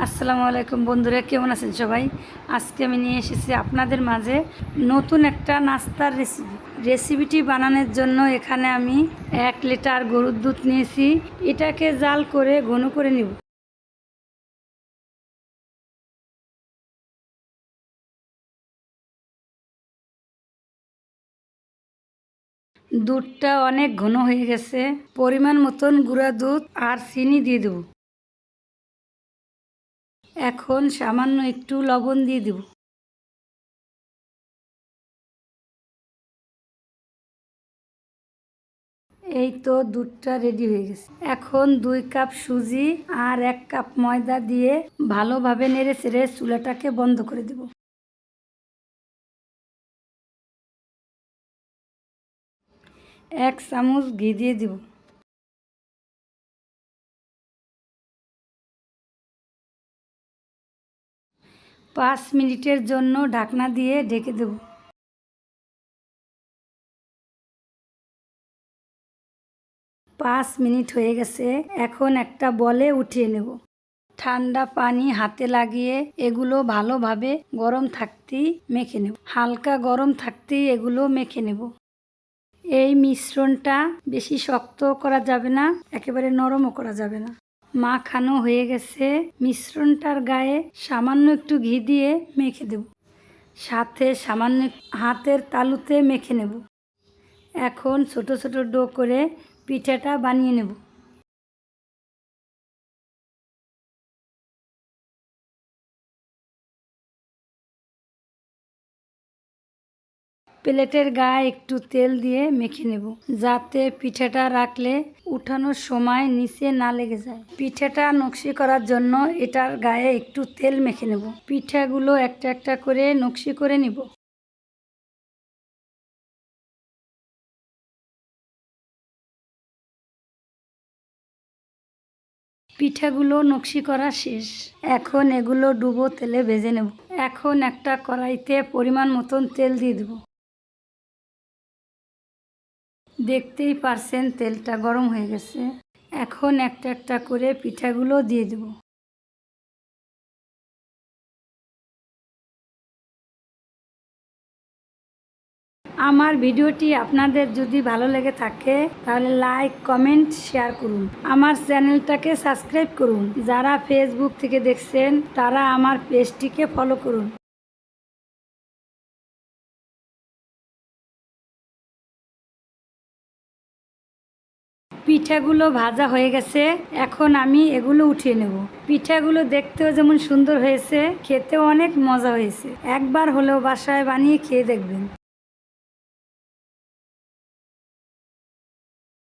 আসসালামু আলাইকুম বন্ধুরা, কেমন আছেন সবাই? আজকে আমি নিয়ে এসেছি আপনাদের মাঝে নতুন একটা নাস্তার রেসিপিটি বানানোর জন্য এখানে আমি 1 লিটার গরুর দুধ নিয়েছি। এটাকে জাল করে ঘন করে নিব। দুধটা অনেক ঘন হয়ে গেছে। পরিমাণ মতন গুঁড়া দুধ আর চিনি দিয়ে দেব। এখন সামান্য একটু লবণ দিয়ে দেব। এই তো দুধটা রেডি হয়ে গেছে। এখন 2 কাপ সুজি আর 1 কাপ ময়দা দিয়ে ভালোভাবে নেড়ে চেড়ে চুলাটাকে বন্ধ করে দেব। 1 চামচ ঘি দিয়ে দিব। পাঁচ মিনিটের জন্য ঢাকনা দিয়ে ঢেকে দেব। 5 মিনিট হয়ে গেছে। এখন একটা বলে উঠিয়ে নেব। ঠান্ডা পানি হাতে লাগিয়ে এগুলো ভালোভাবে গরম থাকতেই মেখে নেব। হালকা গরম থাকতেই এগুলো মেখে নেব। এই মিশ্রণটা বেশি শক্ত করা যাবে না, একেবারে নরমও করা যাবে না। মাখানো হয়ে গেছে। মিশ্রণটার গায়ে সামান্য একটু ঘি দিয়ে মেখে দেব। সাথে সামান্য হাতের তালুতে মেখে নেব। এখন ছোট ছোট ডো করে পিঠাটা বানিয়ে নেব। প্লেটের গায়ে একটু তেল দিয়ে মেখে নেব, যাতে পিঠাটা রাখলে উঠানোর সময় নিচে না লেগে যায়। পিঠাটা নকশি করার জন্য এটার গায়ে একটু তেল মেখে নেব। পিঠাগুলো একটা একটা করে নকশি করে নিব। পিঠাগুলো নকশি করা শেষ। এখন এগুলো ডুবো তেলে ভেজে নেব। এখন একটা কড়াইতে পরিমাণ মতন তেল দিয়ে দেব। দেখতেই পারছেন তেলটা গরম হয়ে গেছে। এখন একটা একটা করে পিঠাগুলো দিয়ে দেব। আমার ভিডিওটি আপনাদের যদি ভালো লেগে থাকে তাহলে লাইক, কমেন্ট, শেয়ার করুন। আমার চ্যানেলটাকে সাবস্ক্রাইব করুন। যারা ফেসবুক থেকে দেখছেন তারা আমার পেজটিকে ফলো করুন। পিঠাগুলো ভাজা হয়ে গেছে। এখন আমি এগুলো উঠিয়ে নেব। পিঠাগুলো দেখতেও যেমন সুন্দর হয়েছে, খেতেও অনেক মজা হয়েছে। একবার হলেও বাসায় বানিয়ে খেয়ে দেখবেন।